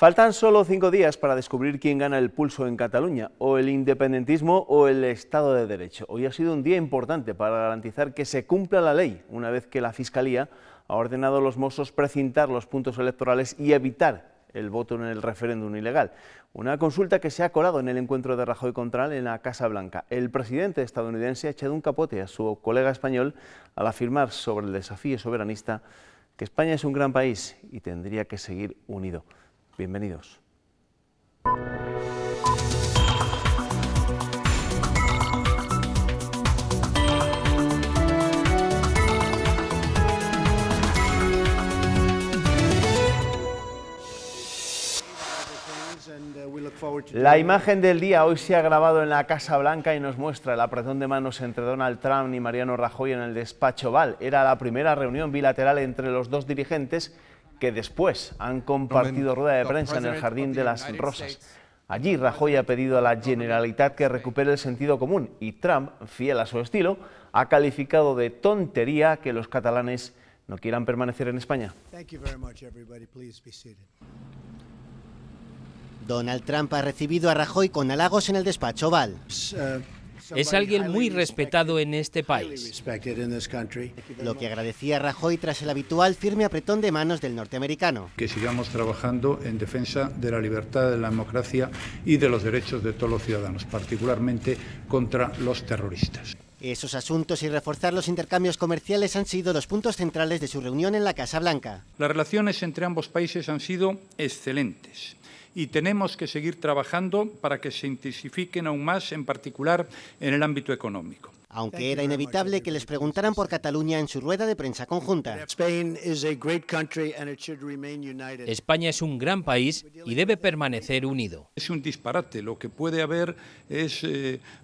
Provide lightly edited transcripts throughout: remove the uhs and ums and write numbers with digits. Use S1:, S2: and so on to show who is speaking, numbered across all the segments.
S1: Faltan solo 5 días para descubrir quién gana el pulso en Cataluña, o el independentismo o el Estado de Derecho. Hoy ha sido un día importante para garantizar que se cumpla la ley, una vez que la Fiscalía ha ordenado a los Mossos precintar los puntos electorales y evitar el voto en el referéndum ilegal. Una consulta que se ha colado en el encuentro de Rajoy con Trump en la Casa Blanca. El presidente estadounidense ha echado un capote a su colega español al afirmar sobre el desafío soberanista que España es un gran país y tendría que seguir unido. Bienvenidos. La imagen del día hoy se ha grabado en la Casa Blanca y nos muestra el apretón de manos entre Donald Trump y Mariano Rajoy en el despacho Oval. Era la primera reunión bilateral entre los dos dirigentes que después han compartido rueda de prensa en el Jardín de las Rosas. Allí Rajoy ha pedido a la Generalitat que recupere el sentido común y Trump, fiel a su estilo, ha calificado de tontería que los catalanes no quieran permanecer en España.
S2: Donald Trump ha recibido a Rajoy con halagos en el despacho Oval.
S3: Es alguien muy respetado en este país.
S2: Lo que agradecía a Rajoy tras el habitual firme apretón de manos del norteamericano.
S4: Que sigamos trabajando en defensa de la libertad, de la democracia y de los derechos de todos los ciudadanos, particularmente contra los terroristas.
S2: Esos asuntos y reforzar los intercambios comerciales han sido los puntos centrales de su reunión en la Casa Blanca.
S4: Las relaciones entre ambos países han sido excelentes y tenemos que seguir trabajando para que se intensifiquen aún más, en particular en el ámbito económico.
S2: Aunque era inevitable que les preguntaran por Cataluña en su rueda de prensa conjunta.
S3: España es un gran país y debe permanecer unido.
S4: Es un disparate, lo que puede haber es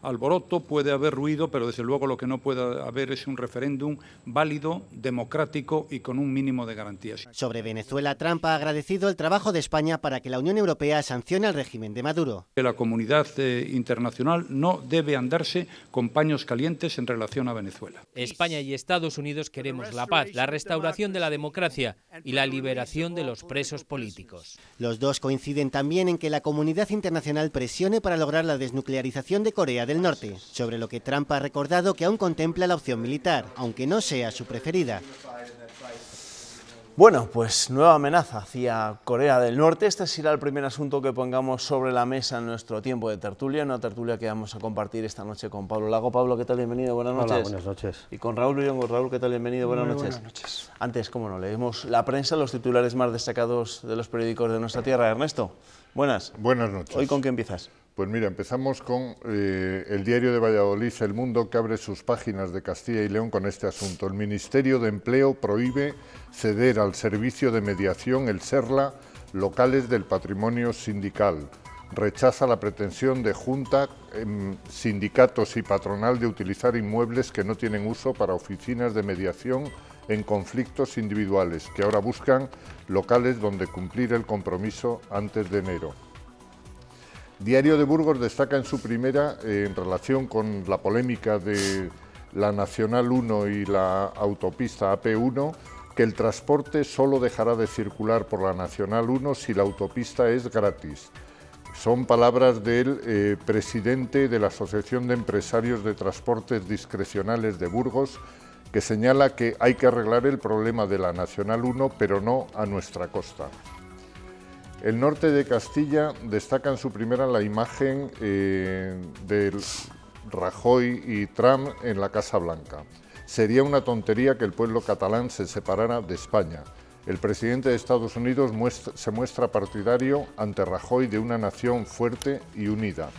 S4: alboroto, puede haber ruido, pero desde luego lo que no puede haber es un referéndum válido, democrático y con un mínimo de garantías.
S2: Sobre Venezuela, Trump ha agradecido el trabajo de España para que la Unión Europea sancione al régimen de Maduro.
S4: La comunidad internacional no debe andarse con paños calientes en relación a Venezuela.
S3: España y Estados Unidos queremos la paz, la restauración de la democracia y la liberación de los presos políticos.
S2: Los dos coinciden también en que la comunidad internacional presione para lograr la desnuclearización de Corea del Norte, sobre lo que Trump ha recordado que aún contempla la opción militar, aunque no sea su preferida.
S1: Bueno, pues nueva amenaza hacia Corea del Norte. Este será el primer asunto que pongamos sobre la mesa en nuestro tiempo de tertulia, una tertulia que vamos a compartir esta noche con Pablo Lago. Pablo, ¿qué tal? Bienvenido, buenas noches.
S5: Hola, buenas noches.
S1: Y con Raúl Luiongo. Raúl, ¿qué tal? Bienvenido, buenas noches.
S5: Buenas noches.
S1: Antes, cómo no, leemos la prensa, los titulares más destacados de los periódicos de nuestra tierra. Ernesto, buenas.
S6: Buenas noches.
S1: ¿Hoy con qué empiezas?
S6: Pues mira, empezamos con el diario de Valladolid, El Mundo, que abre sus páginas de Castilla y León con este asunto. El Ministerio de Empleo prohíbe ceder al servicio de mediación, el SERLA, locales del patrimonio sindical. Rechaza la pretensión de Junta, sindicatos y patronal de utilizar inmuebles que no tienen uso para oficinas de mediación en conflictos individuales, que ahora buscan locales donde cumplir el compromiso antes de enero. Diario de Burgos destaca en su primera, en relación con la polémica de la Nacional 1 y la autopista AP1, que el transporte solo dejará de circular por la Nacional 1 si la autopista es gratis. Son palabras del presidente de la Asociación de Empresarios de Transportes Discrecionales de Burgos, que señala que hay que arreglar el problema de la Nacional 1, pero no a nuestra costa. El Norte de Castilla destaca en su primera la imagen de Rajoy y Trump en la Casa Blanca. Sería una tontería que el pueblo catalán se separara de España. El presidente de Estados Unidos se muestra partidario ante Rajoy de una nación fuerte y unida.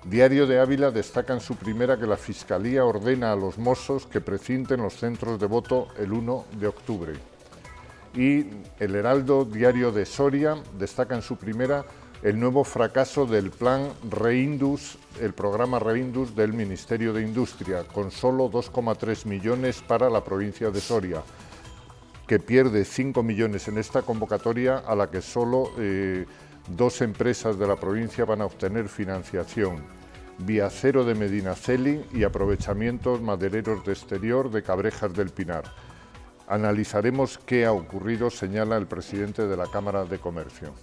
S6: Diario de Ávila destaca en su primera que la Fiscalía ordena a los Mossos que precinten los centros de voto el 1 de octubre. Y el Heraldo, diario de Soria, destaca en su primera el nuevo fracaso del plan Reindus, el programa Reindus del Ministerio de Industria, con solo 2,3 millones para la provincia de Soria, que pierde 5 millones en esta convocatoria, a la que solo 2 empresas de la provincia van a obtener financiación: Viacero de Medinaceli y Aprovechamientos Madereros de Exterior de Cabrejas del Pinar. Analizaremos qué ha ocurrido, señala el presidente de la Cámara de Comercio.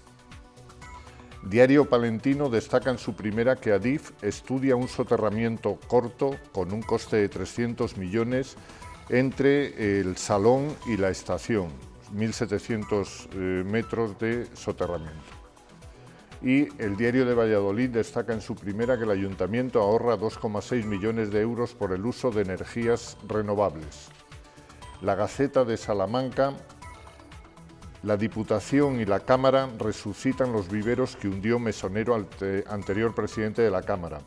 S6: Diario Palentino destaca en su primera que Adif estudia un soterramiento corto con un coste de 300 millones entre el Salón y la estación, 1.700 metros de soterramiento. Y el Diario de Valladolid destaca en su primera que el Ayuntamiento ahorra 2,6 millones de euros por el uso de energías renovables. La Gaceta de Salamanca: la Diputación y la Cámara resucitan los viveros que hundió Mesonero, anterior presidente de la Cámara.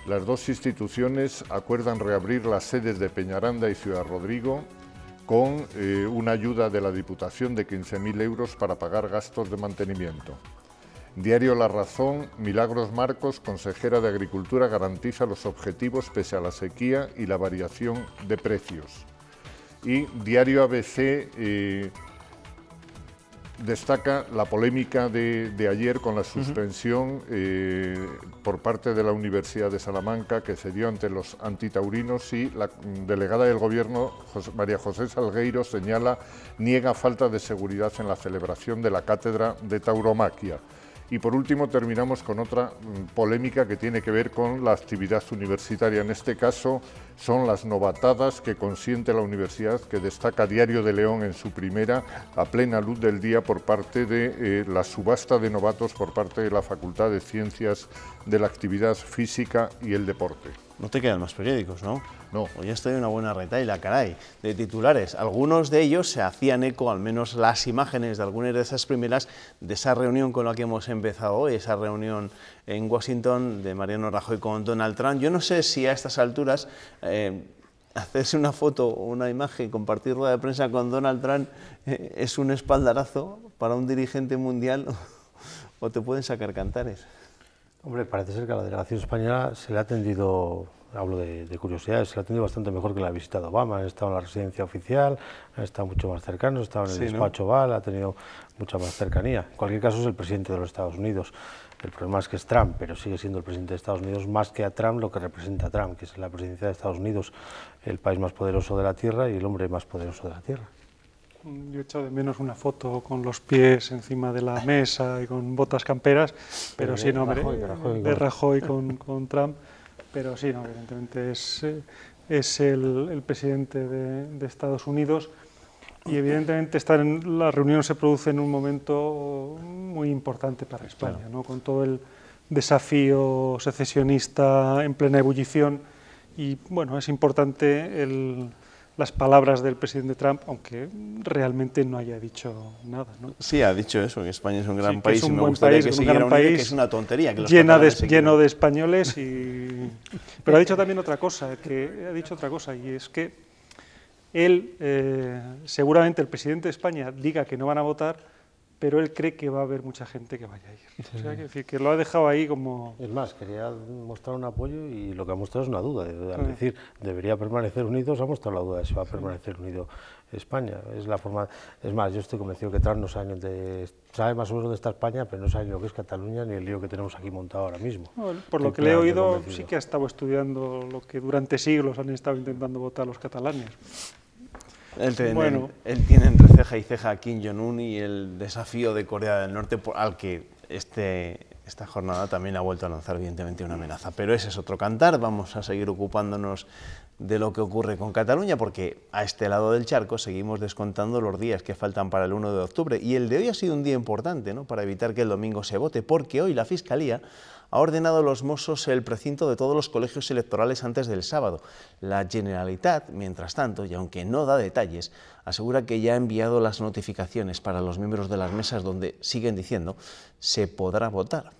S6: Las dos instituciones acuerdan reabrir las sedes de Peñaranda y Ciudad Rodrigo con una ayuda de la Diputación de 15.000 euros para pagar gastos de mantenimiento. Diario La Razón: Milagros Marcos, consejera de Agricultura, garantiza los objetivos pese a la sequía y la variación de precios. Y Diario ABC destaca la polémica de ayer con la suspensión por parte de la Universidad de Salamanca que se dio ante los antitaurinos, y la delegada del Gobierno, María José Salgueiro, niega falta de seguridad en la celebración de la cátedra de tauromaquia. Y por último terminamos con otra polémica que tiene que ver con la actividad universitaria. En este caso son las novatadas que consiente la universidad, que destaca Diario de León en su primera, a plena luz del día, por parte de la subasta de novatos por parte de la Facultad de Ciencias de la Actividad Física y el Deporte.
S1: No te quedan más periódicos, ¿no?
S6: No.
S1: Hoy estoy en una buena retahíla, caray, de titulares. Algunos de ellos se hacían eco, al menos las imágenes de algunas de esas primeras, de esa reunión con la que hemos empezado hoy, esa reunión en Washington de Mariano Rajoy con Donald Trump. Yo no sé si a estas alturas hacerse una foto o una imagen, compartir rueda de prensa con Donald Trump es un espaldarazo para un dirigente mundial o te pueden sacar cantares.
S5: Hombre, parece ser que a la delegación española se le ha atendido, hablo de curiosidades, se le ha atendido bastante mejor que la visita de Obama. Han estado en la residencia oficial, han estado mucho más cercanos, han estado en el despacho Oval, ha tenido mucha más cercanía. En cualquier caso es el presidente de los Estados Unidos. El problema es que es Trump, pero sigue siendo el presidente de Estados Unidos más que a Trump lo que representa a Trump, que es la presidencia de Estados Unidos, el país más poderoso de la Tierra y el hombre más poderoso de la Tierra.
S7: Yo he echado de menos una foto con los pies encima de la mesa y con botas camperas, pero sí, no, de Rajoy con Trump, pero sí, no, evidentemente es el presidente de Estados Unidos, y evidentemente la reunión se produce en un momento muy importante para España, ¿no? Con todo el desafío secesionista en plena ebullición, y bueno, es importante las palabras del presidente Trump, aunque realmente no haya dicho nada, ¿no?
S1: Sí, ha dicho eso, que España es un gran país,
S7: es un
S1: y me
S7: buen
S1: gustaría
S7: país,
S1: que
S7: un
S1: siguiera
S7: gran
S1: unido,
S7: país,
S1: que es una tontería. Que los
S7: lleno de españoles, pero ha dicho también otra cosa, y es que él, seguramente el presidente de España diga que no van a votar, pero él cree que va a haber mucha gente que vaya a ir. O sea, que lo ha dejado ahí como...
S5: Es más, quería mostrar un apoyo y lo que ha mostrado es una duda. Al decir, debería permanecer unidos, ha mostrado la duda de si va a permanecer unido España. Es la forma... Es más, yo estoy convencido que Trump no sabe más o menos dónde está España, pero no sabe ni lo que es Cataluña ni el lío que tenemos aquí montado ahora mismo.
S7: Bueno, por lo que le he oído, sí que ha estado estudiando lo que durante siglos han estado intentando votar los catalanes.
S1: Él tiene entre ceja y ceja a Kim Jong-un y el desafío de Corea del Norte, al que esta jornada también ha vuelto a lanzar evidentemente una amenaza. Pero ese es otro cantar. Vamos a seguir ocupándonos de lo que ocurre con Cataluña, porque a este lado del charco seguimos descontando los días que faltan para el 1 de octubre. Y el de hoy ha sido un día importante, ¿no?, para evitar que el domingo se vote, porque hoy la Fiscalía ha ordenado a los Mossos el precinto de todos los colegios electorales antes del sábado. La Generalitat, mientras tanto, y aunque no da detalles, asegura que ya ha enviado las notificaciones para los miembros de las mesas donde, siguen diciendo, se podrá votar.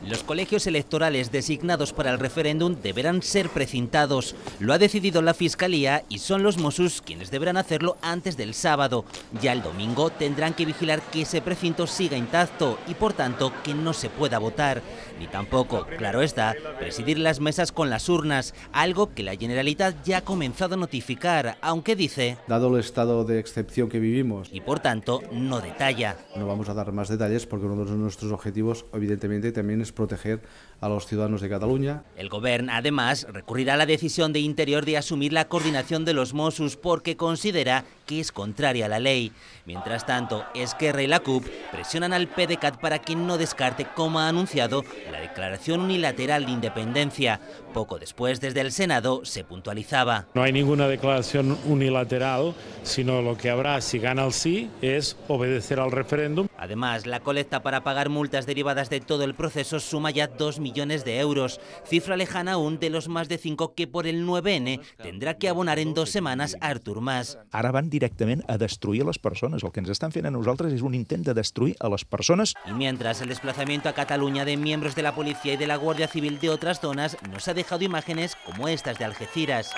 S8: Los colegios electorales designados para el referéndum deberán ser precintados. Lo ha decidido la Fiscalía y son los Mossos quienes deberán hacerlo antes del sábado. Ya el domingo tendrán que vigilar que ese precinto siga intacto y, por tanto, que no se pueda votar. Ni tampoco, claro está, presidir las mesas con las urnas, algo que la Generalitat ya ha comenzado a notificar, aunque dice...
S9: Dado el estado de excepción que vivimos...
S8: Y, por tanto, no detalla.
S9: No vamos a dar más detalles porque uno de nuestros objetivos, evidentemente, también es proteger a los ciudadanos de Cataluña.
S8: El Gobierno, además, recurrirá a la decisión de Interior de asumir la coordinación de los Mossos porque considera que es contraria a la ley. Mientras tanto, Esquerra y la CUP presionan al PDeCAT para que no descarte, como ha anunciado, la declaración unilateral de independencia. Poco después, desde el Senado, se puntualizaba.
S10: No hay ninguna declaración unilateral, sino lo que habrá, si gana el sí, es obedecer al referéndum.
S8: Además, la colecta para pagar multas derivadas de todo el proceso suma ya 2 millones de euros, cifra lejana aún de los más de 5 que por el 9N tendrá que abonar en 2 semanas Artur Mas.
S11: Ara van directament a destruir a les persones. El que ens estan fent a nosaltres és un intent de destruir a les persones.
S8: Y mientras el desplazamiento a Cataluña de miembros de la policía y de la Guardia Civil de otras zonas nos ha dejado imágenes como estas de Algeciras.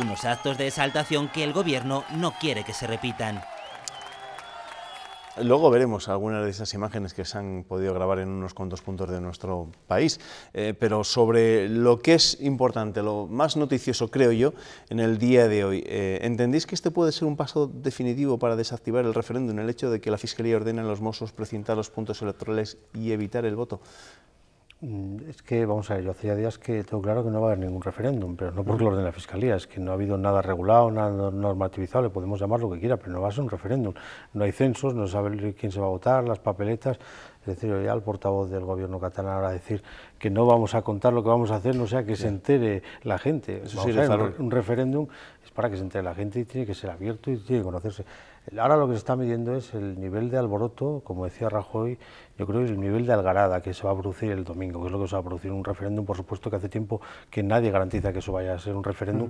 S8: Unos actos de exaltación que el gobierno no quiere que se repitan.
S1: Luego veremos algunas de esas imágenes que se han podido grabar en unos cuantos puntos de nuestro país, pero sobre lo que es importante, lo más noticioso creo yo en el día de hoy, ¿entendéis que este puede ser un paso definitivo para desactivar el referéndum, el hecho de que la Fiscalía ordene a los Mossos precintar los puntos electorales y evitar el voto?
S5: Es que, vamos a ver, yo hacía días que tengo claro que no va a haber ningún referéndum, pero no porque lo ordene la Fiscalía, es que no ha habido nada regulado, nada normativizado, le podemos llamar lo que quiera, pero no va a ser un referéndum. No hay censos, no se sabe quién se va a votar, las papeletas, es decir, ya el portavoz del gobierno catalán ahora decir que no vamos a contar lo que vamos a hacer, no sea que se entere la gente.
S1: Eso
S5: vamos a ver, un referéndum es para que se entere la gente y tiene que ser abierto y tiene que conocerse. Ahora lo que se está midiendo es el nivel de alboroto, como decía Rajoy, yo creo que es el nivel de algarada que se va a producir el domingo, que es lo que se va a producir un referéndum. Por supuesto que hace tiempo que nadie garantiza que eso vaya a ser un referéndum,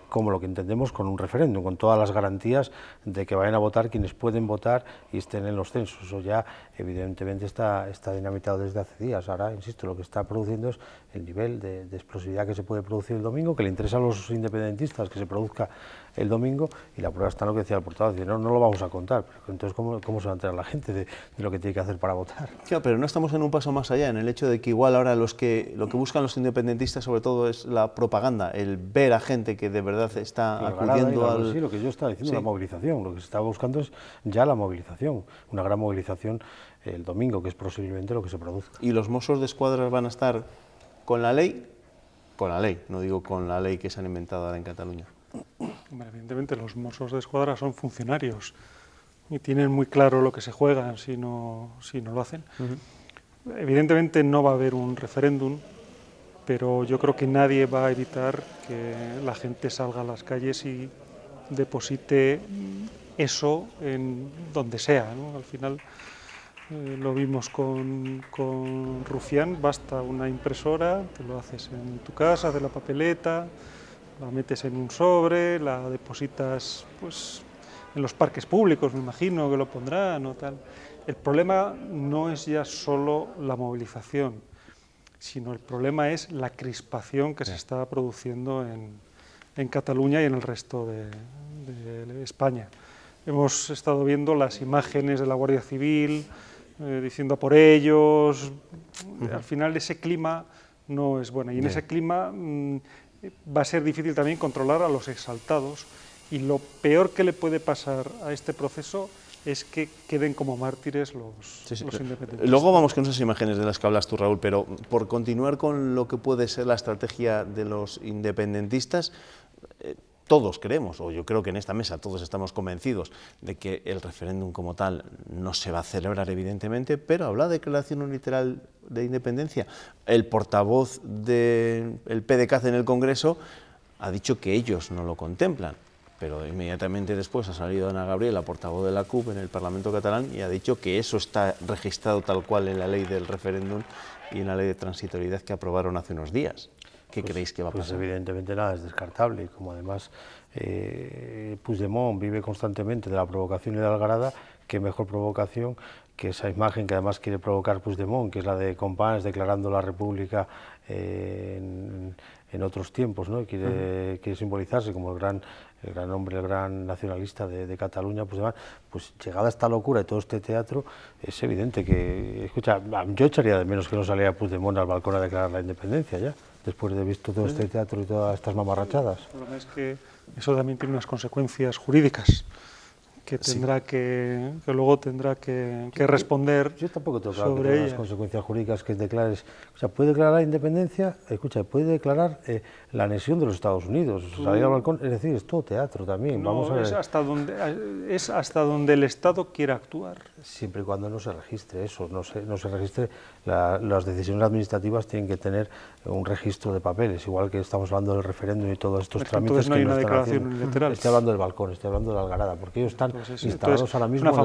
S5: como lo que entendemos con un referéndum, con todas las garantías de que vayan a votar quienes pueden votar y estén en los censos. Eso ya evidentemente está dinamitado desde hace días. Ahora, insisto, lo que está produciendo es el nivel de explosividad que se puede producir el domingo, que le interesa a los independentistas que se produzca el domingo, y la prueba está en lo que decía el portavoz, no lo vamos a contar, pero entonces ¿cómo se va a enterar la gente de lo que tiene que hacer para votar?
S1: Claro, pero no estamos en un paso más allá, en el hecho de que igual ahora lo que buscan los independentistas sobre todo es la propaganda, el ver a gente que de verdad está acudiendo al...
S5: Sí, lo que yo estaba diciendo, la movilización, lo que se está buscando es ya la movilización, una gran movilización el domingo, que es posiblemente lo que se produzca.
S1: ¿Y los Mossos de Escuadra van a estar con la ley? Con la ley, no digo con la ley que se han inventado ahora en Cataluña.
S7: Evidentemente los Mossos de Escuadra son funcionarios y tienen muy claro lo que se juegan si no lo hacen. Evidentemente no va a haber un referéndum, pero yo creo que nadie va a evitar que la gente salga a las calles y deposite eso en donde sea, ¿no? Al final lo vimos con Rufián, basta una impresora, te lo haces en tu casa, haces la papeleta, la metes en un sobre, la depositas pues en los parques públicos, me imagino que lo pondrán o tal. El problema no es ya solo la movilización, sino el problema es la crispación que se está produciendo en Cataluña y en el resto de España. Hemos estado viendo las imágenes de la Guardia Civil diciendo a por ellos. Al final ese clima no es bueno, y en ese clima va a ser difícil también controlar a los exaltados, y lo peor que le puede pasar a este proceso es que queden como mártires los independentistas.
S1: Luego vamos con esas imágenes de las que hablas tú, Raúl, pero por continuar con lo que puede ser la estrategia de los independentistas, todos creemos, o yo creo que en esta mesa todos estamos convencidos de que el referéndum como tal no se va a celebrar evidentemente, pero habla de declaración unilateral de independencia. El portavoz del PDeCAT en el Congreso ha dicho que ellos no lo contemplan, pero inmediatamente después ha salido Ana Gabriela, portavoz de la CUP en el Parlamento catalán, y ha dicho que eso está registrado tal cual en la ley del referéndum y en la ley de transitoriedad que aprobaron hace unos días. ¿Qué creéis que va a pasar?
S5: Pues evidentemente nada es descartable, y como además Puigdemont vive constantemente de la provocación y de la algarada, qué mejor provocación que esa imagen que además quiere provocar Puigdemont, que es la de Companys declarando la República en otros tiempos, ¿no? Quiere simbolizarse como el gran hombre, el gran nacionalista de Cataluña, pues llegada a esta locura y todo este teatro, es evidente que, escucha, yo echaría de menos que no saliera Puigdemont al balcón a declarar la independencia ya, después de haber visto todo este teatro y todas estas mamarrachadas.
S7: El problema es que eso también tiene unas consecuencias jurídicas tendrá que luego tendrá que responder.
S5: Yo tampoco tengo
S7: claro
S5: sobre las consecuencias jurídicas que declares. O sea, puede declarar la independencia, puede declarar la anexión de los Estados Unidos, salir al balcón, es decir, es todo teatro también.
S7: No,
S5: vamos a ver.
S7: Es hasta donde el Estado quiera actuar.
S5: Siempre y cuando no se registre eso, no se registre, las decisiones administrativas tienen que tener un registro de papeles, igual que estamos hablando del referéndum y todos estos trámites
S7: no
S5: que
S7: hay
S5: no
S7: una
S5: están
S7: declaración
S5: haciendo.
S7: unilateral.
S5: Estoy hablando del balcón, estoy hablando de la Algarada, porque ellos están instalados ahora mismo
S7: en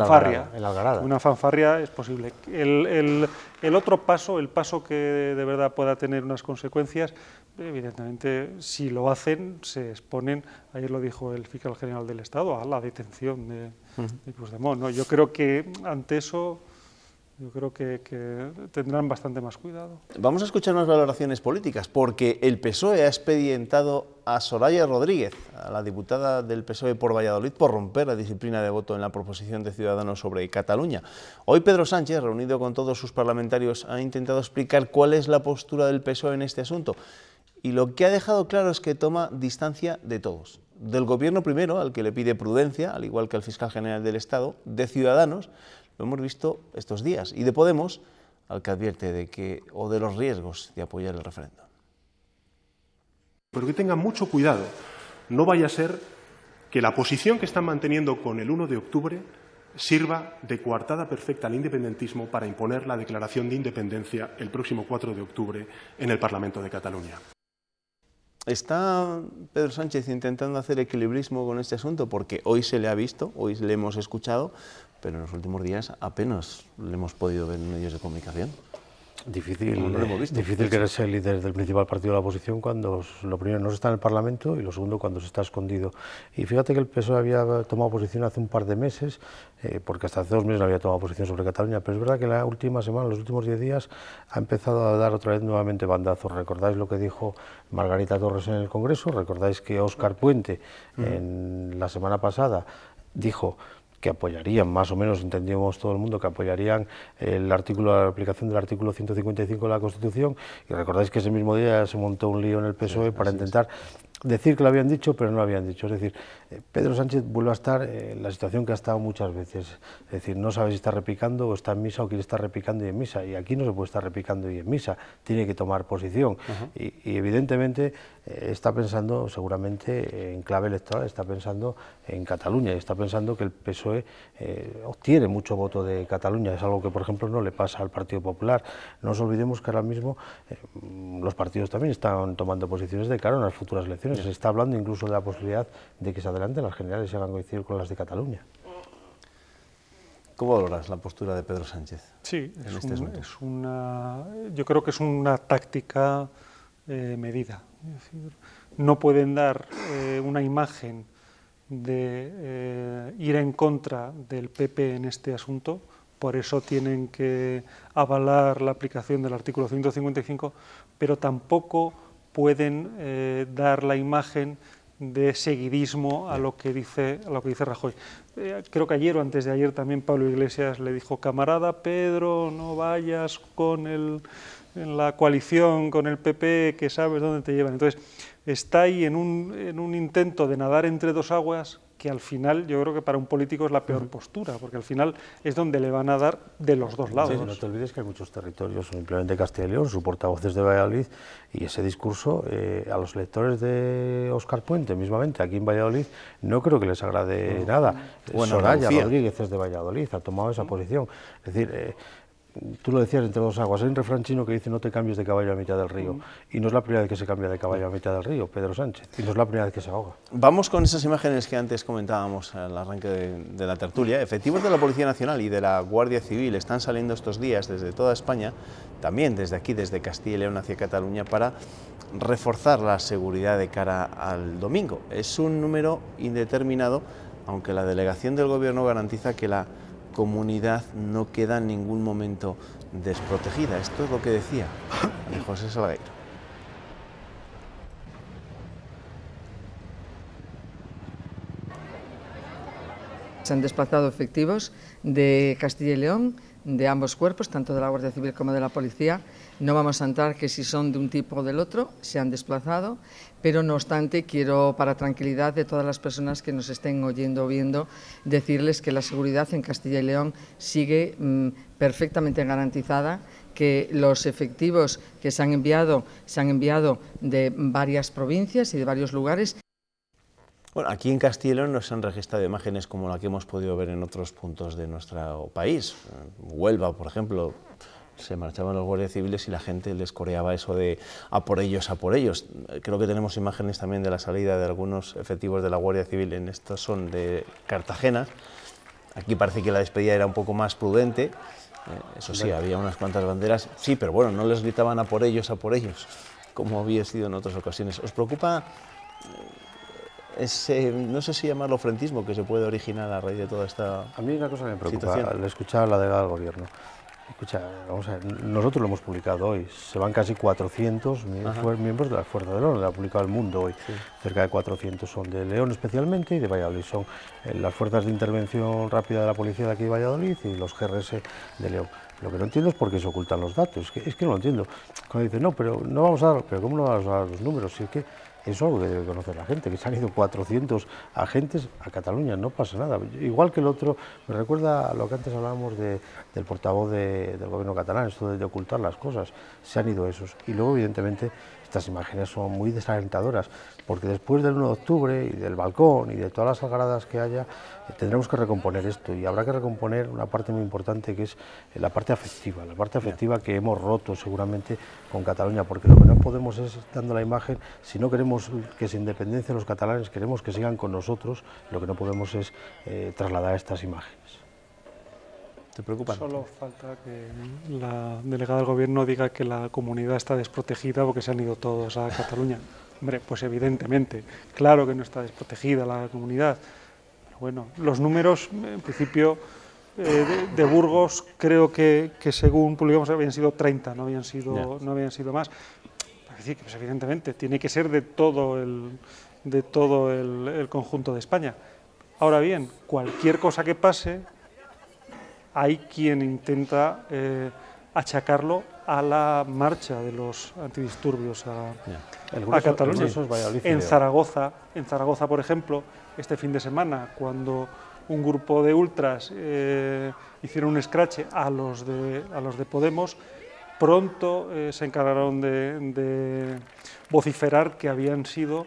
S7: la
S5: Algarada.
S7: Una fanfarria es posible. El otro paso, el paso que de verdad pueda tener unas consecuencias, evidentemente, si lo hacen, se exponen, ayer lo dijo el fiscal general del Estado, a la detención de Puigdemont, ¿no? Yo creo que ante eso, yo creo que tendrán bastante más cuidado.
S1: Vamos a escuchar unas valoraciones políticas, porque el PSOE ha expedientado a Soraya Rodríguez, a la diputada del PSOE por Valladolid, por romper la disciplina de voto en la proposición de Ciudadanos sobre Cataluña. Hoy Pedro Sánchez, reunido con todos sus parlamentarios, ha intentado explicar cuál es la postura del PSOE en este asunto. Y lo que ha dejado claro es que toma distancia de todos. Del Gobierno primero, al que le pide prudencia, al igual que al fiscal general del Estado, de Ciudadanos, lo hemos visto estos días, y de Podemos, al que advierte de los riesgos de apoyar el referéndum.
S12: Pero que tengan mucho cuidado, no vaya a ser que la posición que están manteniendo con el 1 de octubre sirva de coartada perfecta al independentismo para imponer la declaración de independencia el próximo 4 de octubre en el Parlamento de Cataluña.
S1: ¿Está Pedro Sánchez intentando hacer equilibrismo con este asunto? Porque hoy se le ha visto, hoy le hemos escuchado, pero en los últimos días apenas le hemos podido ver en medios de comunicación.
S5: Difícil querer ser líder del principal partido de la oposición cuando lo primero no se está en el Parlamento y lo segundo cuando se está escondido. Y fíjate que el PSOE había tomado posición hace un par de meses, porque hasta hace 2 meses no había tomado posición sobre Cataluña, pero es verdad que la última semana, los últimos 10 días, ha empezado a dar otra vez nuevamente bandazos. ¿Recordáis lo que dijo Margarita Torres en el Congreso? ¿Recordáis que Óscar Puente en la semana pasada dijo que apoyarían, más o menos entendíamos todo el mundo, que apoyarían la aplicación del artículo 155 de la Constitución? Y recordáis que ese mismo día se montó un lío en el PSOE para intentar decir que lo habían dicho, pero no lo habían dicho. Es decir, Pedro Sánchez vuelve a estar en la situación que ha estado muchas veces. Es decir, no sabe si está repicando o está en misa o quiere estar repicando y en misa. Y aquí no se puede estar repicando y en misa. Tiene que tomar posición. Y evidentemente está pensando seguramente en clave electoral, está pensando en Cataluña y está pensando que el PSOE obtiene mucho voto de Cataluña. Es algo que, por ejemplo, no le pasa al Partido Popular. No nos olvidemos que ahora mismo los partidos también están tomando posiciones de cara a unas futuras elecciones. Se está hablando incluso de la posibilidad de que se adelanten las generales y se hagan coincidir con las de Cataluña.
S1: ¿Cómo valoras la postura de Pedro Sánchez?
S7: Sí, yo creo que es una táctica medida. Es decir, no pueden dar una imagen de ir en contra del PP en este asunto, por eso tienen que avalar la aplicación del artículo 155, pero tampoco pueden dar la imagen de seguidismo a lo que dice Rajoy. Creo que ayer o antes de ayer también Pablo Iglesias le dijo: camarada Pedro, no vayas en la coalición con el PP, que sabes dónde te llevan. Entonces está ahí en un intento de nadar entre dos aguas, que al final yo creo que para un político es la peor postura, porque al final es donde le van a dar de los dos lados.
S5: Sí, no te olvides que hay muchos territorios, simplemente Castilla y León, su portavoz es de Valladolid, y ese discurso a los electores de Óscar Puente, mismamente aquí en Valladolid, no creo que les agrade nada. Bueno, Soraya Rodríguez es de Valladolid, ha tomado esa posición. Es decir, tú lo decías, entre dos aguas. Hay un refrán chino que dice: no te cambies de caballo a mitad del río. Y no es la primera vez que se cambia de caballo a mitad del río, Pedro Sánchez. Y no es la primera vez que se ahoga.
S1: Vamos con esas imágenes que antes comentábamos al arranque de la tertulia. Efectivos de la Policía Nacional y de la Guardia Civil están saliendo estos días desde toda España, también desde aquí, desde Castilla y León hacia Cataluña, para reforzar la seguridad de cara al domingo. Es un número indeterminado, aunque la delegación del Gobierno garantiza que la comunidad no queda en ningún momento desprotegida. Esto es lo que decía José Salgueiro.
S13: Se han desplazado efectivos de Castilla y León, de ambos cuerpos, tanto de la Guardia Civil como de la Policía. No vamos a entrar que si son de un tipo o del otro, se han desplazado, pero no obstante quiero, para tranquilidad de todas las personas que nos estén oyendo o viendo, decirles que la seguridad en Castilla y León sigue perfectamente garantizada, que los efectivos que se han enviado de varias provincias y de varios lugares.
S1: Bueno, aquí en Castilla y León no se han registrado imágenes como la que hemos podido ver en otros puntos de nuestro país. Huelva, por ejemplo, se marchaban los guardias civiles y la gente les coreaba eso de a por ellos, a por ellos. Creo que tenemos imágenes también de la salida de algunos efectivos de la Guardia Civil, en estas son de Cartagena. Aquí parece que la despedida era un poco más prudente. Eso sí, había unas cuantas banderas, sí, pero bueno, no les gritaban a por ellos, como había sido en otras ocasiones. ¿Os preocupa ese, no sé si llamarlo frentismo, que se puede originar a raíz de toda esta situación?
S5: A mí una cosa me preocupa, al escuchar la delegada del Gobierno. Escucha, vamos a ver, nosotros lo hemos publicado hoy, se van casi 400 miembros de las Fuerzas de León, lo ha publicado El Mundo hoy, cerca de 400 son de León especialmente y de Valladolid, son las fuerzas de intervención rápida de la policía de aquí de Valladolid y los GRS de León. Lo que no entiendo es por qué se ocultan los datos, es que no lo entiendo. Cuando dicen, no, pero no vamos a dar, pero ¿cómo no vamos a dar los números? Si es que eso es algo que debe conocer la gente, que se han ido 400 agentes a Cataluña, no pasa nada. Igual que el otro, me recuerda a lo que antes hablábamos del portavoz del gobierno catalán, esto de ocultar las cosas, se han ido esos. Y luego, evidentemente, estas imágenes son muy desalentadoras, porque después del 1 de octubre y del balcón y de todas las algaradas que haya, tendremos que recomponer esto y habrá que recomponer una parte muy importante que es la parte afectiva que hemos roto seguramente con Cataluña, porque lo que no podemos es, dando la imagen, si no queremos que se independicien los catalanes, queremos que sigan con nosotros, lo que no podemos es trasladar estas imágenes.
S1: ¿Te preocupa?
S7: Solo falta que la delegada del Gobierno diga que la comunidad está desprotegida porque se han ido todos a Cataluña. Hombre, pues evidentemente, claro que no está desprotegida la comunidad. Pero bueno, los números, en principio, de Burgos, creo que según publicamos habían sido 30, no habían sido más. Es decir, que pues evidentemente tiene que ser de todo el conjunto de España. Ahora bien, cualquier cosa que pase, hay quien intenta achacarlo a la marcha de los antidisturbios a Cataluña. En Zaragoza, por ejemplo, este fin de semana, cuando un grupo de ultras hicieron un escrache a los de Podemos, pronto se encargaron de vociferar que había sido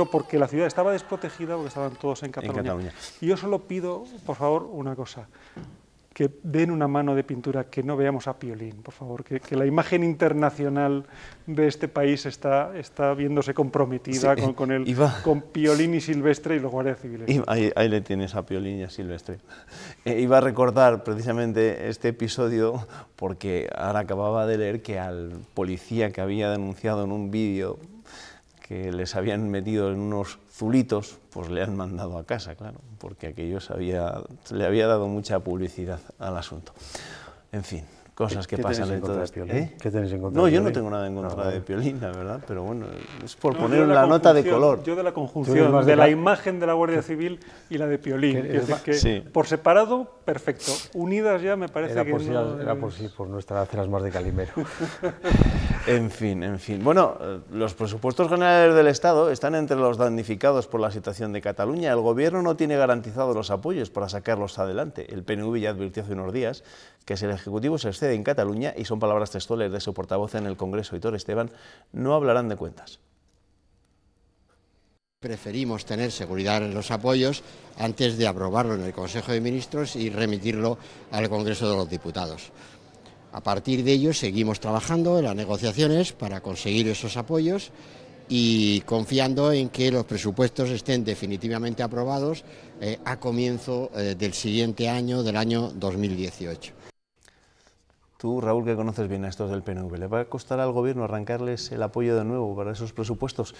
S7: porque la ciudad estaba desprotegida, porque estaban todos en Cataluña. Y yo solo pido, por favor, una cosa, que den una mano de pintura, que no veamos a Piolín, por favor, que la imagen internacional de este país está viéndose comprometida con Piolín y Silvestre y los guardias civiles.
S1: Ahí le tienes a Piolín y a Silvestre. Iba a recordar precisamente este episodio porque ahora acababa de leer que al policía que había denunciado en un vídeo que les habían metido en unos zulitos, pues le han mandado a casa, claro, porque aquello le había dado mucha publicidad al asunto. En fin, cosas que pasan en todo esto.
S5: ¿Qué tenéis en contra?
S1: No, yo no tengo nada en contra de Piolín, la verdad, pero bueno, es por poner la nota de color.
S7: Yo de la conjunción, de la imagen de la Guardia Civil y la de Piolín. Es decir, que sí, por separado, perfecto. Unidas ya me parece que no...
S5: Era por no estar a hacer las más de Calimero.
S1: En fin. Bueno, los presupuestos generales del Estado están entre los damnificados por la situación de Cataluña. El Gobierno no tiene garantizados los apoyos para sacarlos adelante. El PNV ya advirtió hace unos días que si el Ejecutivo se excede en Cataluña, y son palabras textuales de su portavoz en el Congreso, Aitor Esteban, no hablarán de cuentas.
S14: Preferimos tener seguridad en los apoyos antes de aprobarlo en el Consejo de Ministros y remitirlo al Congreso de los Diputados. A partir de ello seguimos trabajando en las negociaciones para conseguir esos apoyos y confiando en que los presupuestos estén definitivamente aprobados a comienzo del siguiente año, del año 2018.
S1: Tú, Raúl, que conoces bien a estos del PNV, ¿le va a costar al Gobierno arrancarles el apoyo de nuevo para esos presupuestos?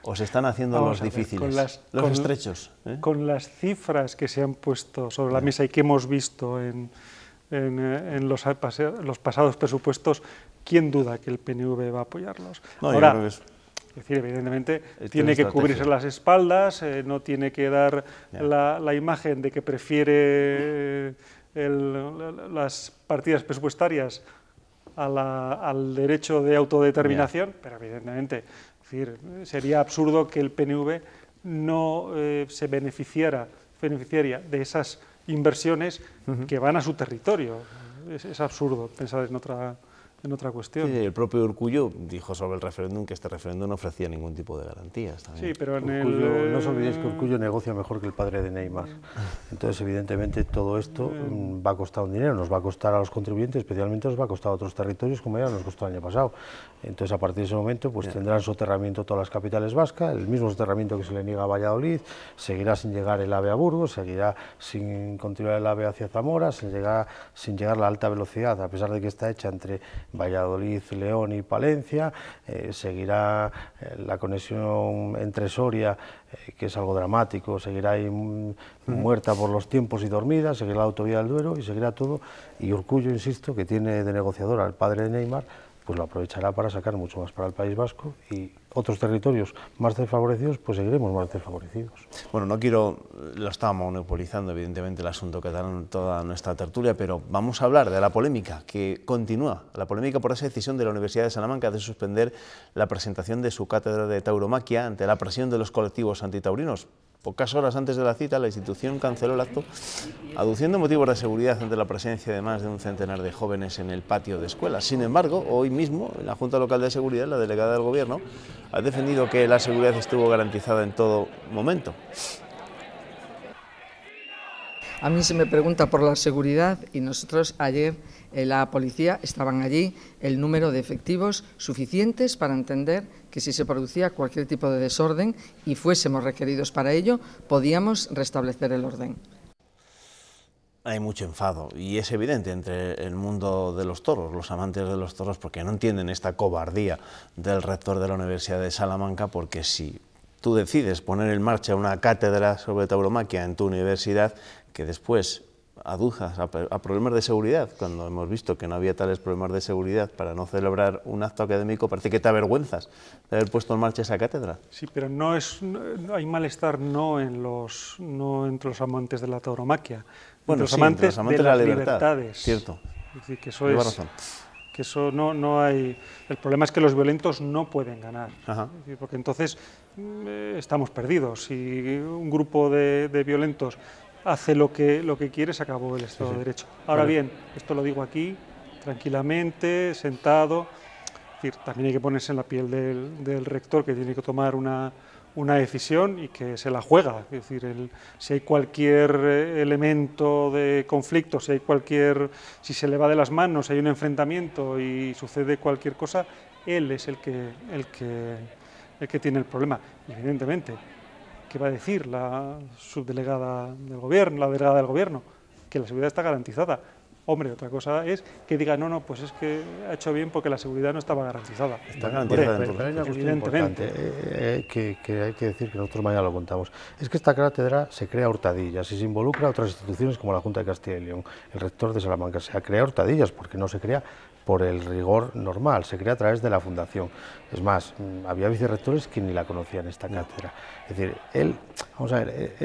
S1: ¿O se están haciando los difíciles, los estrechos?
S7: Con las cifras que se han puesto sobre la mesa y que hemos visto en los pasados presupuestos, ¿quién duda que el PNV va a apoyarlos?
S1: No,
S7: ahora,
S1: yo creo que
S7: Es decir, evidentemente tiene que cubrirse las espaldas, no tiene que dar la imagen de que prefiere las partidas presupuestarias al derecho de autodeterminación, pero evidentemente, es decir, sería absurdo que el PNV no se beneficiaría de esas inversiones que van a su territorio. Es absurdo pensar en otra cuestión.
S1: Sí, el propio Urkullu dijo sobre el referéndum que este referéndum no ofrecía ningún tipo de garantías. También.
S7: Sí, pero
S5: no os olvidéis que Urkullu negocia mejor que el padre de Neymar. Entonces, evidentemente, todo esto va a costar un dinero, nos va a costar a los contribuyentes, especialmente nos va a costar a otros territorios, como ya nos costó el año pasado. Entonces, a partir de ese momento, pues tendrán soterramiento todas las capitales vascas, el mismo soterramiento que se le niega a Valladolid, seguirá sin llegar el AVE a Burgos, seguirá sin continuar el AVE hacia Zamora, sin llegar la alta velocidad, a pesar de que está hecha entre Valladolid, León y Palencia, seguirá la conexión entre Soria, que es algo dramático, seguirá ahí muerta por los tiempos y dormida, seguirá la autovía del Duero y seguirá todo, y Urkullu, insisto, que tiene de negociador al padre de Neymar, pues lo aprovechará para sacar mucho más para el País Vasco y otros territorios más desfavorecidos, pues seguiremos más desfavorecidos.
S1: Bueno, lo estábamos monopolizando evidentemente el asunto que dan toda nuestra tertulia, pero vamos a hablar de la polémica que continúa, la polémica por esa decisión de la Universidad de Salamanca de suspender la presentación de su cátedra de tauromaquia ante la presión de los colectivos antitaurinos. Pocas horas antes de la cita, la institución canceló el acto, aduciendo motivos de seguridad ante la presencia de más de un centenar de jóvenes en el patio de escuelas. Sin embargo, hoy mismo, en la Junta Local de Seguridad, la delegada del Gobierno ha defendido que la seguridad estuvo garantizada en todo momento.
S13: A mí se me pregunta por la seguridad y nosotros ayer la policía estaban allí, el número de efectivos suficientes para entender que si se producía cualquier tipo de desorden y fuésemos requeridos para ello, podíamos restablecer el orden.
S1: Hay mucho enfado y es evidente entre el mundo de los toros, los amantes de los toros, porque no entienden esta cobardía del rector de la Universidad de Salamanca, porque si tú decides poner en marcha una cátedra sobre tauromaquia en tu universidad, que después adujas a problemas de seguridad, cuando hemos visto que no había tales problemas de seguridad para no celebrar un acto académico, parece que te avergüenzas de haber puesto en marcha esa cátedra.
S7: Sí, pero no hay malestar no entre los amantes de la tauromaquia,
S1: bueno,
S7: entre los amantes de las libertades.
S1: Cierto.
S7: Es decir, que eso razón. Que eso no hay. El problema es que los violentos no pueden ganar.
S1: Ajá.
S7: Es decir, porque entonces estamos perdidos. Si un grupo de violentos hace lo que quiere, se acabó el Estado de Derecho. Ahora bien, esto lo digo aquí, tranquilamente, sentado. Es decir, también hay que ponerse en la piel del rector, que tiene que tomar una decisión y que se la juega. Es decir, si hay cualquier elemento de conflicto, si se le va de las manos, si hay un enfrentamiento y sucede cualquier cosa, él es el que tiene el problema. Y evidentemente, ¿qué va a decir la subdelegada del Gobierno, la delegada del Gobierno? Que la seguridad está garantizada. Hombre, otra cosa es que diga, no, pues es que ha hecho bien porque la seguridad no estaba garantizada.
S1: Está garantizada.
S5: Pero hay una cuestión importante que hay que decir, que nosotros mañana lo contamos. Es que esta cátedra se crea a hurtadillas y se involucra a otras instituciones como la Junta de Castilla y León. El rector de Salamanca se crea a hurtadillas porque no se crea por el rigor normal, se crea a través de la fundación. Es más, había vicerrectores que ni la conocían esta cátedra. Es decir, él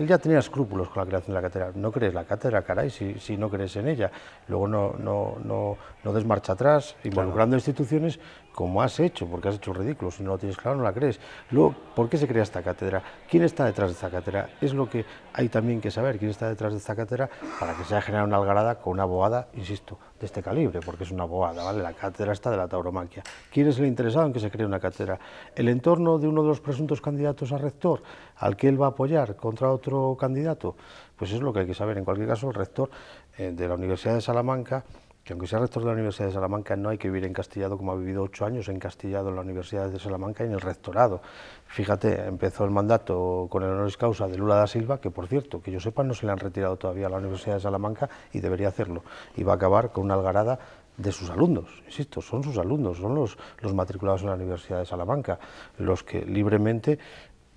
S5: ya tenía escrúpulos con la creación de la cátedra. No crees la cátedra, caray, si no crees en ella. Luego no des marcha atrás, involucrando instituciones como has hecho, porque has hecho el ridículo. Si no lo tienes claro, no la crees. Luego, ¿por qué se crea esta cátedra? ¿Quién está detrás de esta cátedra? Es lo que hay también que saber, quién está detrás de esta cátedra para que se haya generado una algarada con una abogada, insisto, de este calibre, porque es una abogada, ¿vale? La cátedra está de la tauromaquia. ¿Quién es el interesado en que se cree una cátedra? ¿El entorno de uno de los presuntos candidatos a rector, al que él va a apoyar contra otro candidato? Pues es lo que hay que saber. En cualquier caso, el rector de la Universidad de Salamanca, que aunque sea rector de la Universidad de Salamanca, no hay que vivir encastillado como ha vivido 8 años encastillado en la Universidad de Salamanca y en el rectorado. Fíjate, empezó el mandato con el honoris causa de Lula da Silva, que por cierto, que yo sepa, no se le han retirado todavía a la Universidad de Salamanca y debería hacerlo, y va a acabar con una algarada de sus alumnos, insisto, son sus alumnos, son los matriculados en la Universidad de Salamanca, los que libremente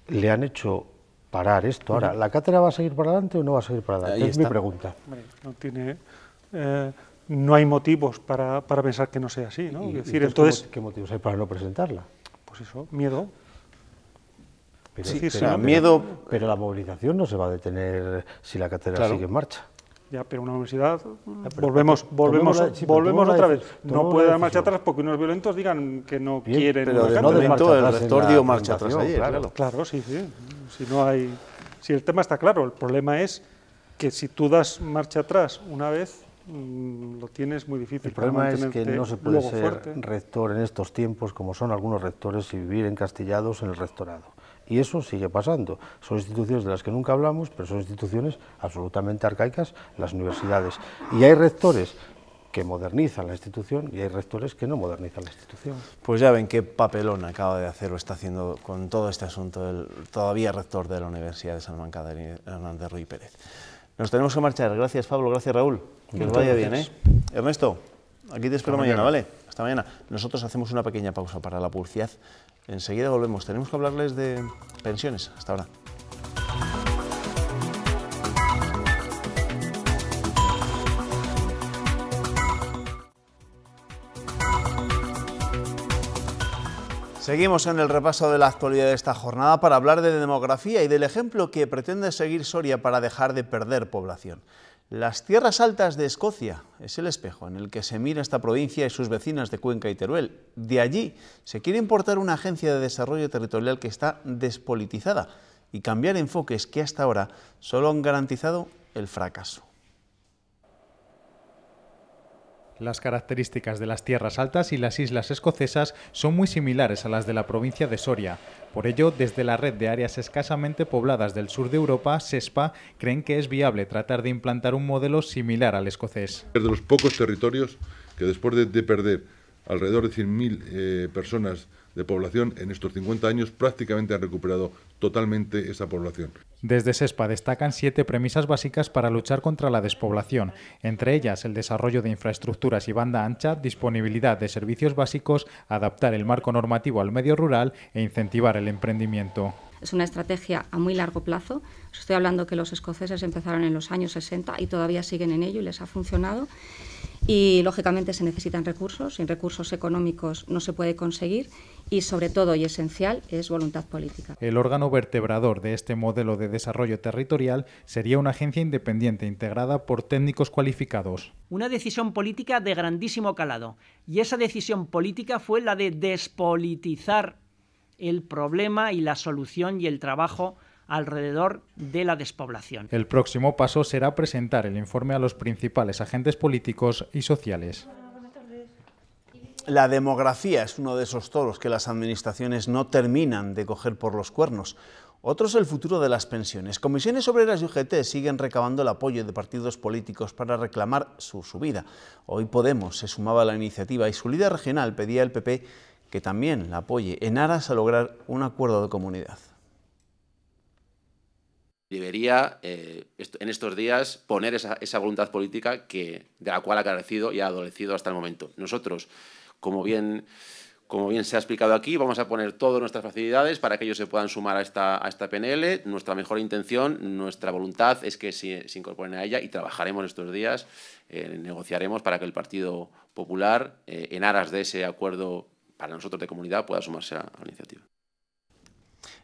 S5: le han hecho parar esto. Ahora, ¿la cátedra va a seguir para adelante o no va a seguir para adelante? Es mi pregunta.
S7: No hay motivos para pensar que no sea así, ¿no?
S5: ¿Y
S7: es decir, entonces,
S5: qué motivos hay para no presentarla?
S7: Pues eso, miedo.
S5: Pero la movilización no se va a detener si la cátedra sigue en marcha.
S7: Ya, pero una universidad, volvemos otra vez. No puede dar marcha atrás porque unos violentos digan que no quieren.
S1: Pero de momento el rector dio marcha atrás ayer.
S7: Claro, sí. Si el tema está claro, el problema es que si tú das marcha atrás una vez, lo tienes muy difícil.
S5: El problema es que no se puede ser rector en estos tiempos, como son algunos rectores, y vivir encastillados en el rectorado. Y eso sigue pasando. Son instituciones de las que nunca hablamos, pero son instituciones absolutamente arcaicas, las universidades. Y hay rectores que modernizan la institución y hay rectores que no modernizan la institución.
S1: Pues ya ven qué papelón acaba de hacer o está haciendo con todo este asunto el todavía rector de la Universidad de Salamanca, Hernández Ruiz Pérez. Nos tenemos que marchar. Gracias, Pablo. Gracias, Raúl. Que os vaya bien, ¿eh? Ernesto, aquí te espero mañana, ¿vale? Hasta mañana. Nosotros hacemos una pequeña pausa para la publicidad. Enseguida volvemos. Tenemos que hablarles de pensiones. Hasta ahora. Seguimos en el repaso de la actualidad de esta jornada para hablar de demografía y del ejemplo que pretende seguir Soria para dejar de perder población. Las tierras altas de Escocia es el espejo en el que se mira esta provincia y sus vecinas de Cuenca y Teruel. De allí se quiere importar una agencia de desarrollo territorial que está despolitizada y cambiar enfoques que hasta ahora solo han garantizado el fracaso.
S15: Las características de las tierras altas y las islas escocesas son muy similares a las de la provincia de Soria. Por ello, desde la red de áreas escasamente pobladas del sur de Europa, SESPA, creen que es viable tratar de implantar un modelo similar al escocés.
S16: Es de los pocos territorios que después de perder alrededor de 100.000 personas de población, en estos 50 años prácticamente han recuperado totalmente esa población.
S15: Desde SESPA destacan 7 premisas básicas para luchar contra la despoblación, entre ellas el desarrollo de infraestructuras y banda ancha, disponibilidad de servicios básicos, adaptar el marco normativo al medio rural e incentivar el emprendimiento.
S17: Es una estrategia a muy largo plazo. Os estoy hablando que los escoceses empezaron en los años 60 y todavía siguen en ello y les ha funcionado. Y, lógicamente, se necesitan recursos. Sin recursos económicos no se puede conseguir y, sobre todo y esencial, es voluntad política.
S15: El órgano vertebrador de este modelo de desarrollo territorial sería una agencia independiente integrada por técnicos cualificados.
S18: Una decisión política de grandísimo calado. Y esa decisión política fue la de despolitizar el problema y la solución y el trabajo alrededor de la despoblación.
S15: El próximo paso será presentar el informe a los principales agentes políticos y sociales.
S1: La demografía es uno de esos toros que las administraciones no terminan de coger por los cuernos. Otro es el futuro de las pensiones. Comisiones Obreras y UGT siguen recabando el apoyo de partidos políticos para reclamar su subida. Hoy Podemos se sumaba a la iniciativa y su líder regional pedía al PP que también la apoye en aras a lograr un acuerdo de comunidad.
S19: Debería, en estos días, poner esa voluntad política de la cual ha carecido y ha adolecido hasta el momento. Nosotros, como bien se ha explicado aquí, vamos a poner todas nuestras facilidades para que ellos se puedan sumar a esta PNL. Nuestra mejor intención, nuestra voluntad es que se incorporen a ella y trabajaremos estos días, negociaremos para que el Partido Popular, en aras de ese acuerdo para nosotros de comunidad, pueda sumarse a la iniciativa.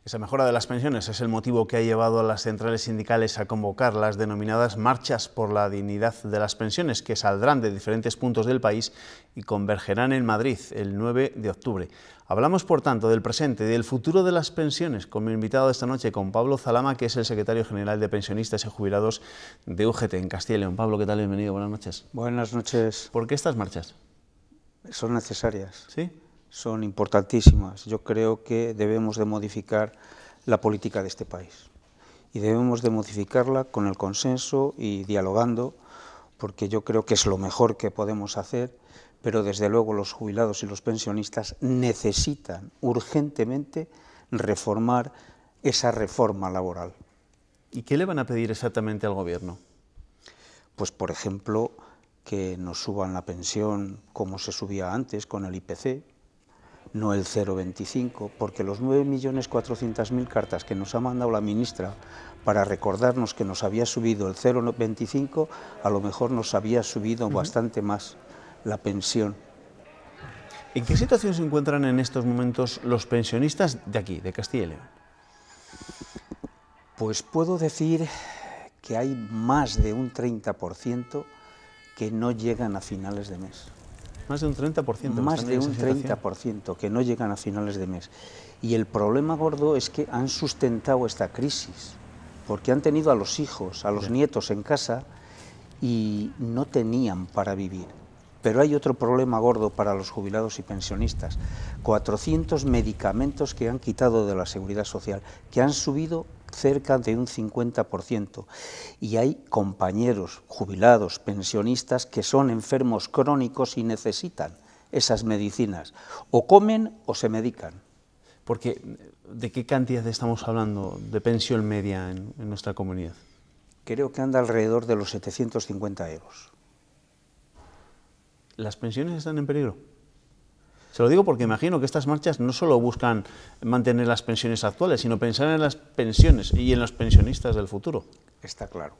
S1: Esa mejora de las pensiones es el motivo que ha llevado a las centrales sindicales a convocar las denominadas marchas por la dignidad de las pensiones, que saldrán de diferentes puntos del país y convergerán en Madrid el 9 de octubre. Hablamos, por tanto, del presente y del futuro de las pensiones con mi invitado de esta noche, con Pablo Zalama, que es el secretario general de Pensionistas y Jubilados de UGT en Castilla y León. Pablo, ¿qué tal? Bienvenido, buenas noches.
S20: Buenas noches.
S1: ¿Por qué estas marchas?
S20: Son necesarias.
S1: ¿Sí?
S20: Son importantísimas. Yo creo que debemos de modificar la política de este país y debemos de modificarla con el consenso y dialogando, porque yo creo que es lo mejor que podemos hacer, pero desde luego los jubilados y los pensionistas necesitan urgentemente reformar esa reforma laboral.
S1: ¿Y qué le van a pedir exactamente al Gobierno?
S20: Pues, por ejemplo, que nos suban la pensión como se subía antes con el IPC, no el 0,25, porque los 9.400.000 cartas que nos ha mandado la ministra para recordarnos que nos había subido el 0,25, a lo mejor nos había subido bastante más la pensión.
S1: ¿En qué situación se encuentran en estos momentos los pensionistas de aquí, de Castilla y León?
S20: Pues puedo decir que hay más de un 30% que no llegan a finales de mes.
S1: Más de un 30%.
S20: Más de un 30% que no llegan a finales de mes. Y el problema gordo es que han sustentado esta crisis, porque han tenido a los hijos, a los nietos en casa y no tenían para vivir. Pero hay otro problema gordo para los jubilados y pensionistas. 400 medicamentos que han quitado de la Seguridad Social, que han subido cerca de un 50%. Y hay compañeros jubilados, pensionistas, que son enfermos crónicos y necesitan esas medicinas. O comen o se medican.
S1: Porque, ¿de qué cantidad estamos hablando de pensión media en nuestra comunidad?
S20: Creo que anda alrededor de los 750 euros.
S1: ¿Las pensiones están en peligro? Se lo digo porque imagino que estas marchas no solo buscan mantener las pensiones actuales, sino pensar en las pensiones y en los pensionistas del futuro.
S20: Está claro.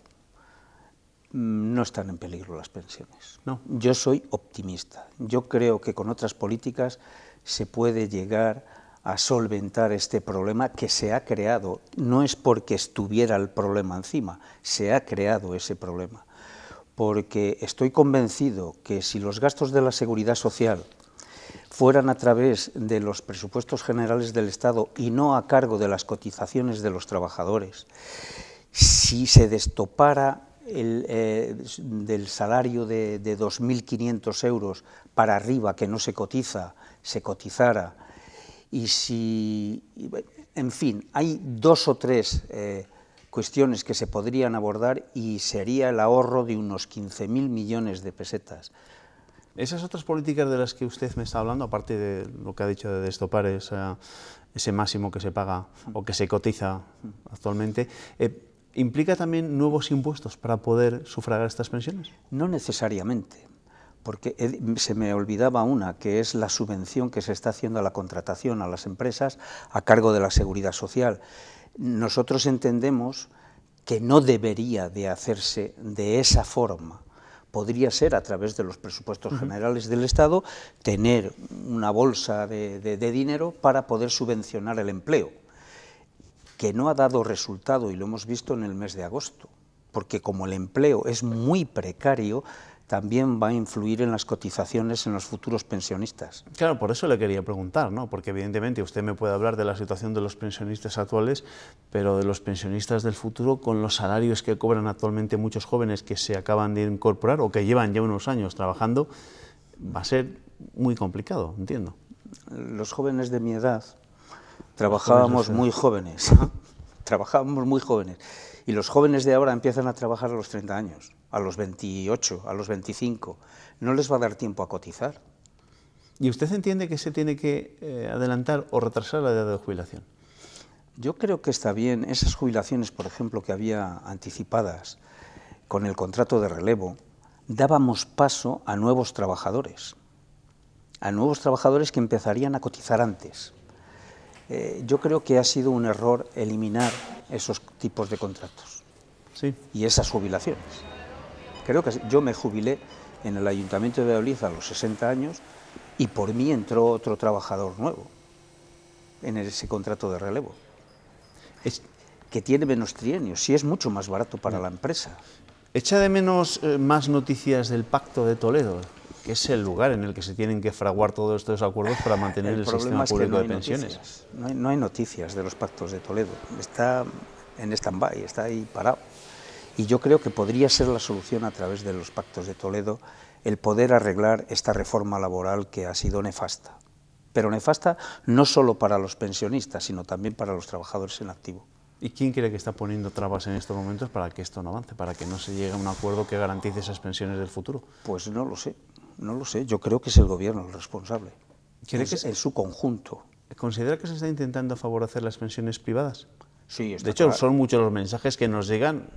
S20: No están en peligro las pensiones.
S1: No.
S20: Yo soy optimista. Yo creo que con otras políticas se puede llegar a solventar este problema que se ha creado. No es porque estuviera el problema encima, se ha creado ese problema. Porque estoy convencido que si los gastos de la Seguridad Social fueran a través de los presupuestos generales del Estado y no a cargo de las cotizaciones de los trabajadores, si se destopara del salario de 2.500 euros para arriba que no se cotiza, se cotizara, y si, en fin, hay 2 o 3 cuestiones que se podrían abordar y sería el ahorro de unos 15.000 millones de pesetas.
S1: Esas otras políticas de las que usted me está hablando, aparte de lo que ha dicho de destopar ese máximo que se paga o que se cotiza actualmente, ¿implica también nuevos impuestos para poder sufragar estas pensiones?
S20: No necesariamente, porque se me olvidaba una, que es la subvención que se está haciendo a la contratación a las empresas a cargo de la Seguridad Social. Nosotros entendemos que no debería de hacerse de esa forma. Podría ser a través de los presupuestos generales del Estado, tener una bolsa de dinero para poder subvencionar el empleo, que no ha dado resultado y lo hemos visto en el mes de agosto, porque como el empleo es muy precario, también va a influir en las cotizaciones en los futuros pensionistas.
S1: Claro, por eso le quería preguntar, ¿no? Porque evidentemente usted me puede hablar de la situación de los pensionistas actuales, pero de los pensionistas del futuro, con los salarios que cobran actualmente muchos jóvenes que se acaban de incorporar o que llevan ya unos años trabajando, va a ser muy complicado, entiendo.
S20: Los jóvenes de mi edad trabajábamos muy jóvenes, y los jóvenes de ahora empiezan a trabajar a los 30 años. A los 28, a los 25, no les va a dar tiempo a cotizar.
S1: ¿Y usted entiende que se tiene que adelantar o retrasar la edad de jubilación?
S20: Yo creo que está bien. Esas jubilaciones, por ejemplo, que había anticipadas con el contrato de relevo, dábamos paso a nuevos trabajadores que empezarían a cotizar antes. Yo creo que ha sido un error eliminar esos tipos de contratos y esas jubilaciones. Creo que yo me jubilé en el Ayuntamiento de Valladolid a los 60 años y por mí entró otro trabajador nuevo en ese contrato de relevo, que tiene menos trienios y es mucho más barato para la empresa.
S1: ¿Echa de menos más noticias del Pacto de Toledo, que es el lugar en el que se tienen que fraguar todos estos acuerdos para mantener el sistema público de pensiones?
S20: No hay noticias de los pactos de Toledo, está en stand-by, está ahí parado. Y yo creo que podría ser la solución a través de los pactos de Toledo el poder arreglar esta reforma laboral que ha sido nefasta. Pero nefasta no solo para los pensionistas, sino también para los trabajadores en activo.
S1: ¿Y quién cree que está poniendo trabas en estos momentos para que esto no avance, para que no se llegue a un acuerdo que garantice esas pensiones del futuro?
S20: Pues no lo sé. Yo creo que es el Gobierno el responsable, en su conjunto.
S1: ¿Considera que se está intentando favorecer las pensiones privadas?
S20: Sí, está
S1: de hecho,
S20: claro.
S1: Son muchos los mensajes que nos llegan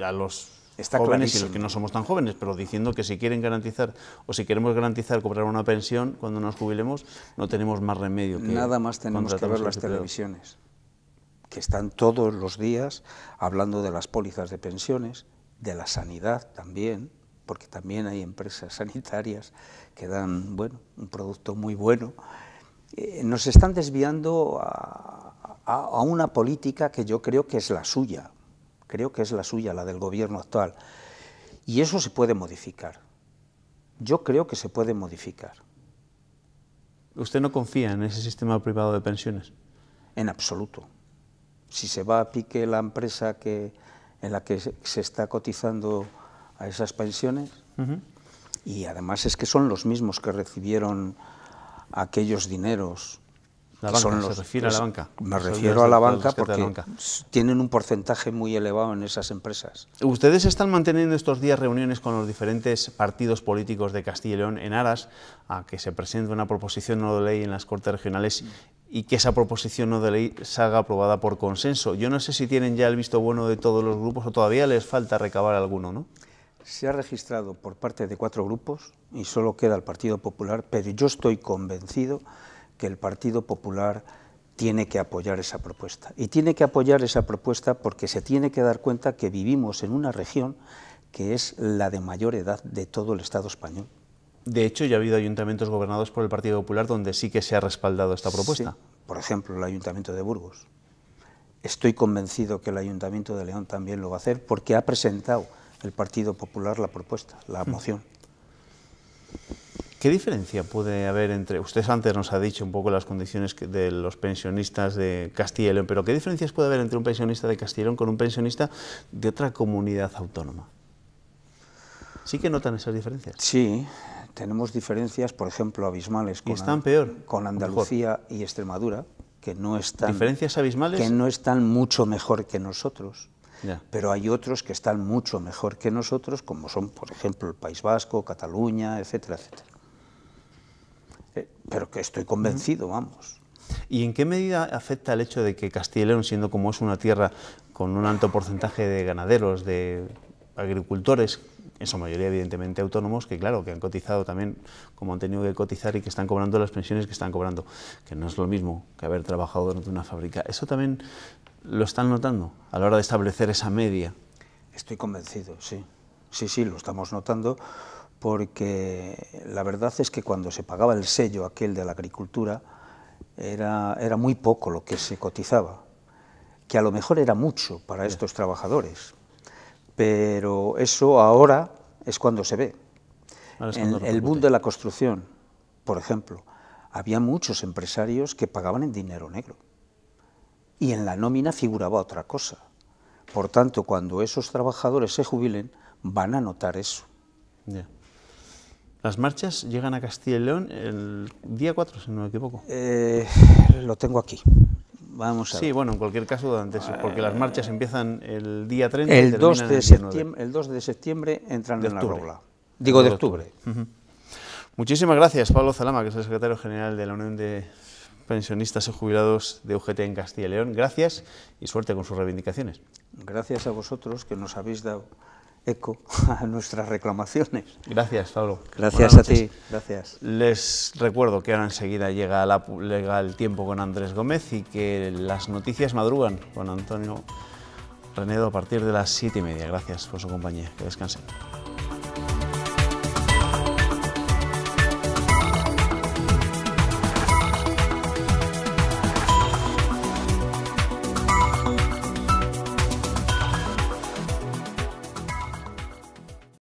S1: a los jóvenes
S20: clarísimo.
S1: Y los que no somos tan jóvenes, pero diciendo que si quieren garantizar o si queremos garantizar cobrar una pensión cuando nos jubilemos, no tenemos más remedio que
S20: nada más tenemos que ver las televisiones, que están todos los días hablando de las pólizas de pensiones, de la sanidad también, porque también hay empresas sanitarias que dan un producto muy bueno. Nos están desviando a una política que yo creo que es la suya, la del gobierno actual. Y eso se puede modificar. Yo creo que se puede modificar.
S1: ¿Usted no confía en ese sistema privado de pensiones?
S20: En absoluto. Si se va a pique la empresa en la que se está cotizando a esas pensiones, y además es que son los mismos que recibieron aquellos dineros.
S1: ¿La banca? ¿Se refiere a la banca?
S20: Me refiero a la banca porque tienen un porcentaje muy elevado en esas empresas.
S1: Ustedes están manteniendo estos días reuniones con los diferentes partidos políticos de Castilla y León en aras a que se presente una proposición no de ley en las Cortes Regionales y que esa proposición no de ley salga aprobada por consenso. Yo no sé si tienen ya el visto bueno de todos los grupos o todavía les falta recabar alguno, ¿no?
S20: Se ha registrado por parte de 4 grupos y solo queda el Partido Popular, pero yo estoy convencido que el Partido Popular tiene que apoyar esa propuesta. Y tiene que apoyar esa propuesta porque se tiene que dar cuenta que vivimos en una región que es la de mayor edad de todo el Estado español.
S1: De hecho, ya ha habido ayuntamientos gobernados por el Partido Popular donde sí que se ha respaldado esta propuesta.
S20: Sí, por ejemplo, el Ayuntamiento de Burgos. Estoy convencido que el Ayuntamiento de León también lo va a hacer porque ha presentado el Partido Popular la propuesta, la moción.
S1: ¿Qué diferencia puede haber entre, usted antes nos ha dicho un poco las condiciones de los pensionistas de Castilla y León, pero qué diferencias puede haber entre un pensionista de Castilla y León con un pensionista de otra comunidad autónoma? ¿Sí que notan esas diferencias?
S20: Sí, tenemos diferencias, por ejemplo, abismales con Andalucía y Extremadura, que no están...
S1: ¿Diferencias abismales?
S20: Que no están mucho mejor que nosotros.
S1: Ya.
S20: Pero hay otros que están mucho mejor que nosotros, como son, por ejemplo, el País Vasco, Cataluña, etcétera, etcétera. Pero que estoy convencido, vamos.
S1: ¿Y en qué medida afecta el hecho de que Castilla y León, siendo como es una tierra con un alto porcentaje de ganaderos, de agricultores, en su mayoría evidentemente autónomos, que claro, que han cotizado también como han tenido que cotizar y que están cobrando las pensiones que están cobrando, que no es lo mismo que haber trabajado durante una fábrica? ¿Eso también lo están notando a la hora de establecer esa media?
S20: Estoy convencido, sí. Sí, lo estamos notando, porque la verdad es que cuando se pagaba el sello aquel de la agricultura era muy poco lo que se cotizaba, que a lo mejor era mucho para estos trabajadores, pero eso ahora es cuando se ve. En el boom de la construcción, por ejemplo, había muchos empresarios que pagaban en dinero negro y en la nómina figuraba otra cosa. Por tanto, cuando esos trabajadores se jubilen, van a notar eso.
S1: Yeah. ¿Las marchas llegan a Castilla y León el día 4, si no me equivoco?
S20: Lo tengo aquí. Vamos a ver.
S1: Sí, bueno, en cualquier caso, antes, porque las marchas empiezan el día 30
S20: el
S1: y terminan el día 9.
S20: El 2 de septiembre entran en la Robla. Digo, de octubre.
S1: Muchísimas gracias, Pablo Zalama, que es el secretario general de la Unión de Pensionistas y Jubilados de UGT en Castilla y León. Gracias y suerte con sus reivindicaciones.
S20: Gracias a vosotros, que nos habéis dado eco a nuestras reclamaciones.
S1: Gracias, Pablo.
S20: Gracias a ti. Gracias.
S1: Les recuerdo que ahora enseguida llega el tiempo con Andrés Gómez y que las noticias madrugan con Antonio Renedo a partir de las 7:30. Gracias por su compañía. Que descansen.